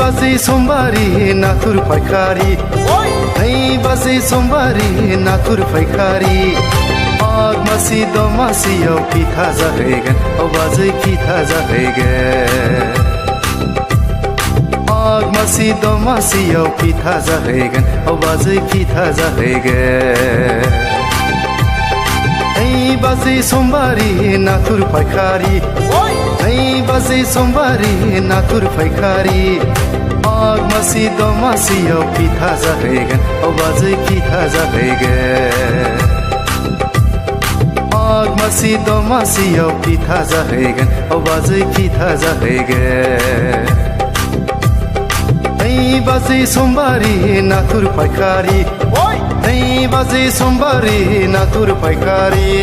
बाजै समबारी नाथुर फायखारि 2 बाजै समबारी नाथुर फायखारि माग मासि दमासियाव फिथा जाहैगोन बाजै फिथा जाहैगोन माग मासि दमासियाव फिथा जाहैगोन बाजै फिथा जाहैगोन 2 बाजै समबारी नाथुर फायखारि 2 बाजै समबारी नाथुर फायखारि माग मासि दमासियाव फिथा जाहैगोन बाजै फिथा जाहैगोन माग मासि दमासियाव फिथा जाहैगोन बाजै फिथा जाहैगोन 2 बाजै समबारी नाथुर फायखारि 2 बाजै समबारी नाथुर फायखारि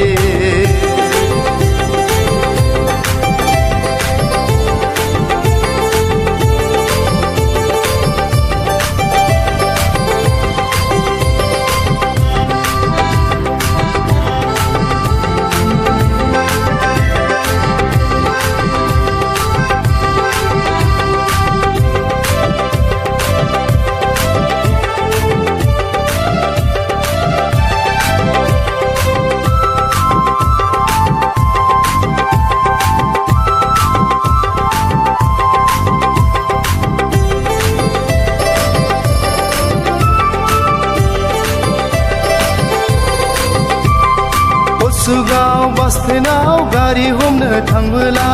सुगाव बासटेनाव गारि हमनो थांबोला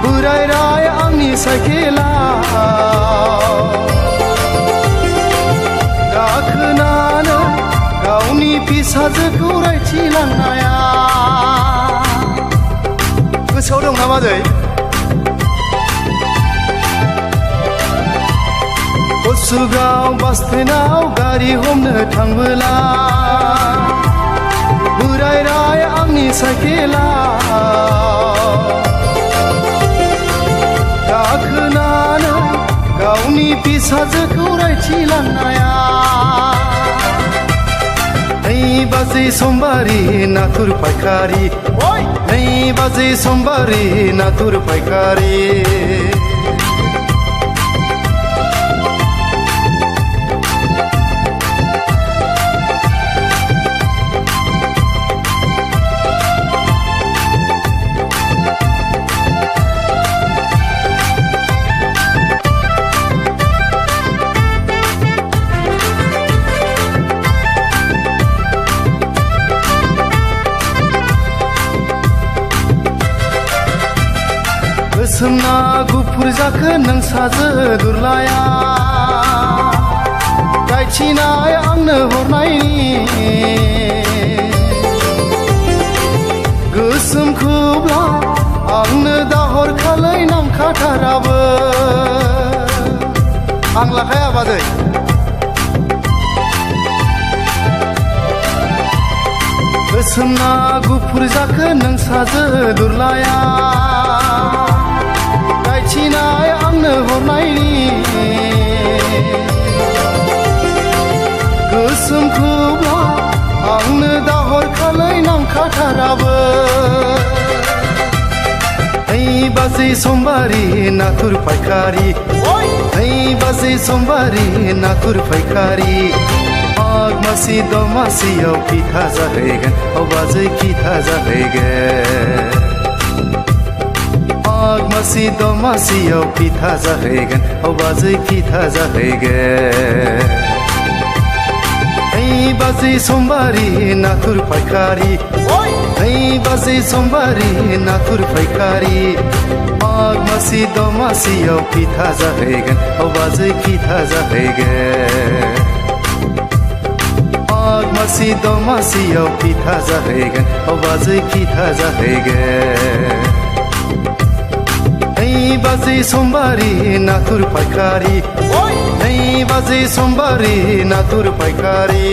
बोरायराय आंनि साइकेलाव गाखोनानै गावनि फिसाजोखौ रायथिलांनाया गोसोआव दं ना बाजै सुगाव बासटेनाव गारि हमनो थांबोला बोरायराय आंनि साइकेलाव गाखोनानै गावनि फिसाजोखौ रायथिलांनाया 2 बाजै समबारी नाथुर फायखारि 2 बाजै समबारी नाथुर फायखारि गोसोमना गुफुर जाखो नों साजो दुरलाया गायथिनाय आंनो हरनायनि गोसोमखौब्ला आंनो दाहरखालै नांखाथाराबो आं लाखाया बाजै गोसोमना गुफुर जाखो नों साजो दुरलाया गायथिनाय आंनो हरनायनि गोसोमखौब्ला आंनो दाहरखालै नांखाथाराबो 2 बाजै समबारी नाथुर फायखारि 2 बाजै समबारी नाथुर फायखारि माग मासि दमासियाव फिथा जाहैगोन बाजै फिथा जाहैगोन माग मासि दमासियाव फिथा जाहैगोन बाजै फिथा जाहैगोन 2 बाजै समबारी नाथुर फायखारि 2 बाजै समबारी नाथुर फायखारि माग मासि दमासियाव फिथा जाहैगोन बाजै फिथा जाहैगोन माग मासि दमासियाव फिथा जाहैगोन बाजै फिथा जाहैगोन 2 बाजै समबारी नाथुर फायखारि 2 बाजै समबारी नाथुर फायखारि